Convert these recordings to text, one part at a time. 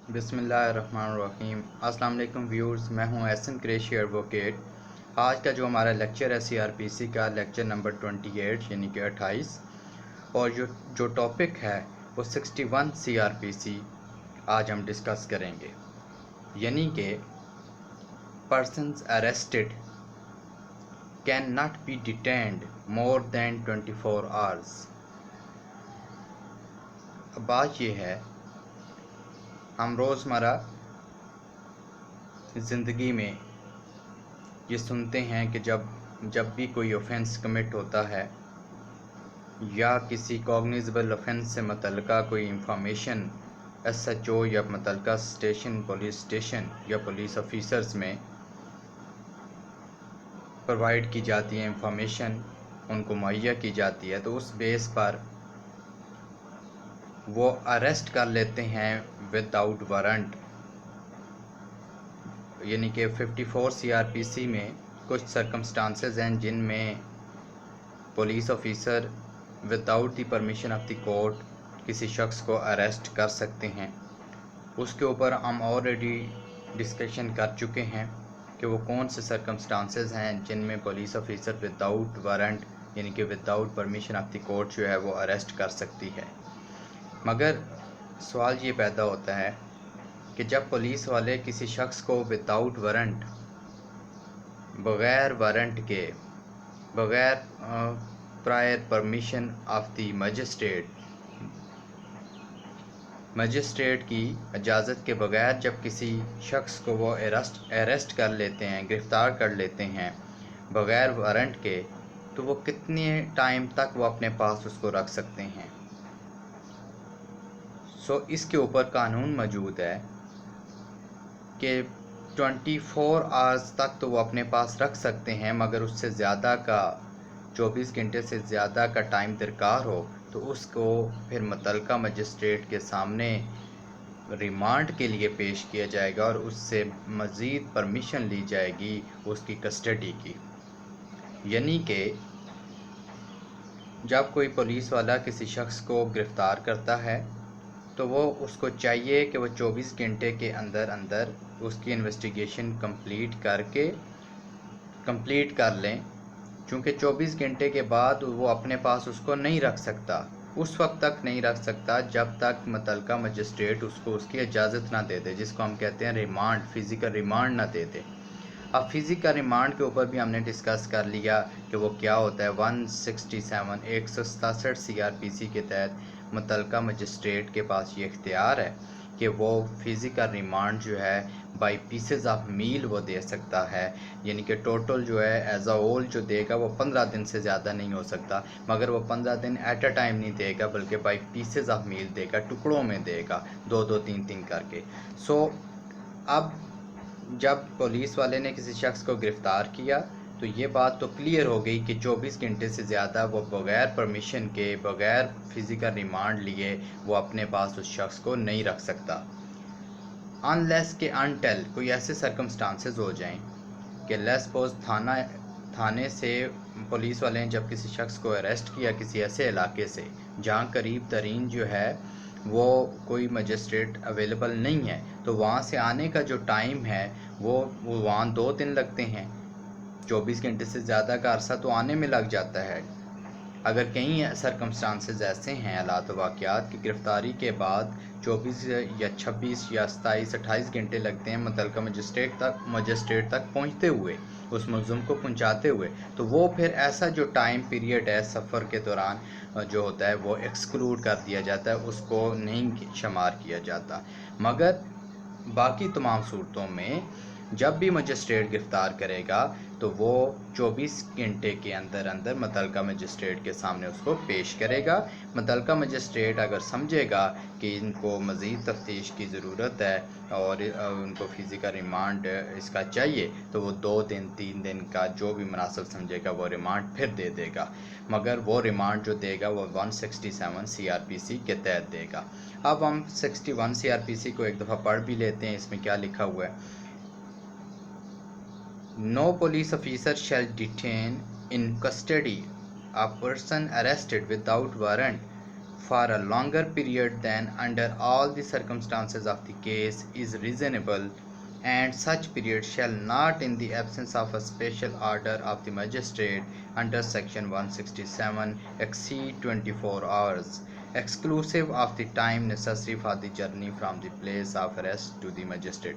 بسم اللہ الرحمن الرحیم۔ السلام علیکم ویورز، میں ہوں احسن قریشی ایڈوکیٹ۔ آج کا جو ہمارا لیکچر ہے سی آر پی سی کا لیکچر نمبر 28 یعنی کہ 28، اور جو ٹاپک ہے وہ 61 سی آر پی سی آج ہم ڈسکس کریں گے، یعنی کہ persons arrested can not be detained more than 24 hours۔ اب بات یہ ہے، ہم روزمرہ زندگی میں یہ سنتے ہیں کہ جب بھی کوئی اوفینس کمٹ ہوتا ہے یا کسی کوگنیزبل اوفینس سے متعلقہ کوئی انفارمیشن ایس ایچ او یا متعلقہ اسٹیشن، پولیس اسٹیشن یا پولیس آفیسرز میں پرووائڈ کی جاتی ہے، انفارمیشن ان کو مہیا کی جاتی ہے، تو اس بیس پر وہ اریسٹ کر لیتے ہیں ود آؤٹ وارنٹ۔ یعنی کہ 54 سی آر پی سی میں کچھ سرکمسٹانسز ہیں جن میں police officer with out the permission of the court کسی شخص کو اریسٹ کر سکتے ہیں۔ اس کے اوپر ہم آلریڈی ڈسکشن کر چکے ہیں کہ وہ کون سے سرکمسٹانسز ہیں جن میں police officer with out warrant یعنی کہ with out permission of the court جو ہے وہ اریسٹ کر سکتی ہے۔ مگر سوال یہ پیدا ہوتا ہے کہ جب پولیس والے کسی شخص کو ود آؤٹ وارنٹ، بغیر وارنٹ کے، بغیر prior permission of the magistrate کی اجازت کے بغیر جب کسی شخص کو وہ اریسٹ کر لیتے ہیں، گرفتار کر لیتے ہیں بغیر وارنٹ کے، تو وہ کتنے ٹائم تک وہ اپنے پاس اس کو رکھ سکتے ہیں؟ اس کے اوپر قانون موجود ہے کہ 24 hours تک تو وہ اپنے پاس رکھ سکتے ہیں، مگر اس سے زیادہ کا 24 گھنٹے سے زیادہ کا ٹائم درکار ہو تو اس کو پھر متعلقہ مجسٹریٹ کے سامنے ریمانڈ کے لیے پیش کیا جائے گا اور اس سے مزید پرمیشن لی جائے گی اس کی کسٹڈی کی۔ یعنی کہ جب کوئی پولیس والا کسی شخص کو گرفتار کرتا ہے تو وہ اس کو چاہیے کہ وہ 24 گھنٹے کے اندر اندر اس کی انویسٹیگیشن کمپلیٹ کر لیں، چونکہ 24 گھنٹے کے بعد وہ اپنے پاس اس کو نہیں رکھ سکتا، اس وقت تک نہیں رکھ سکتا جب تک متعلقہ مجسٹریٹ اس کو اس کی اجازت نہ دے دے، جس کو ہم کہتے ہیں ریمانڈ، فزیکل ریمانڈ نہ دے دے۔ اب فزیکل ریمانڈ کے اوپر بھی ہم نے ڈسکس کر لیا کہ وہ کیا ہوتا ہے۔ 167 سی آر پی سی کے تحت متعلقہ مجسٹریٹ کے پاس یہ اختیار ہے کہ وہ فزیکل ریمانڈ جو ہے بائی پیسز آف میل وہ دے سکتا ہے، یعنی کہ ٹوٹل جو ہے ایز اے ہول جو دے گا وہ 15 دن سے زیادہ نہیں ہو سکتا، مگر وہ 15 دن ایٹ اے ٹائم نہیں دے گا بلکہ بائی پیسز آف میل دے گا، ٹکڑوں میں دے گا، 2-2-3-3 کر کے۔ اب جب پولیس والے نے کسی شخص کو گرفتار کیا تو یہ بات تو کلیئر ہو گئی کہ 24 گھنٹے سے زیادہ وہ بغیر پرمیشن کے، بغیر فزیکل ریمانڈ لیے وہ اپنے پاس اس شخص کو نہیں رکھ سکتا، انلیس کہ انٹل کوئی ایسے سرکمسٹانسز ہو جائیں کہ لیٹس سپوز تھانے سے پولیس والے نے جب کسی شخص کو اریسٹ کیا کسی ایسے علاقے سے جہاں قریب ترین جو ہے وہ کوئی مجسٹریٹ اویلیبل نہیں ہے، تو وہاں سے آنے کا جو ٹائم ہے وہ وہاں 2 دن لگتے ہیں، 24 گھنٹے سے زیادہ کا عرصہ تو آنے میں لگ جاتا ہے۔ اگر کئی سرکمسٹانسز ایسے ہیں، حالات و واقعات کی گرفتاری کے بعد 24 یا 26 یا 27-28 گھنٹے لگتے ہیں متعلقہ مجسٹریٹ تک پہنچتے ہوئے، اس ملزم کو پہنچاتے ہوئے، تو وہ پھر ایسا جو ٹائم پیریڈ ہے سفر کے دوران جو ہوتا ہے وہ ایکسکلوڈ کر دیا جاتا ہے، اس کو نہیں شمار کیا جاتا۔ مگر باقی تمام صورتوں میں جب بھی مجسٹریٹ گرفتار کرے گا تو وہ 24 گھنٹے کے اندر اندر متعلقہ مجسٹریٹ کے سامنے اس کو پیش کرے گا۔ متعلقہ مجسٹریٹ اگر سمجھے گا کہ ان کو مزید تفتیش کی ضرورت ہے اور ان کو فزیکل ریمانڈ اس کا چاہیے تو وہ 2 دن 3 دن کا جو بھی مناسب سمجھے گا وہ ریمانڈ پھر دے دے گا، مگر وہ ریمانڈ جو دے گا وہ 167 سی آر پی سی کے تحت دے گا۔ اب ہم 61 سی آر پی سی کو ایک دفعہ پڑھ بھی لیتے ہیں، اس میں کیا لکھا ہوا ہے۔ No police officer shall detain in custody a person arrested without warrant for a longer period than under all the circumstances of the case is reasonable, and such period shall not, in the absence of a special order of the magistrate under section 167, exceed 24 hours, exclusive of the time necessary for the journey from the place of arrest to the magistrate.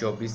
24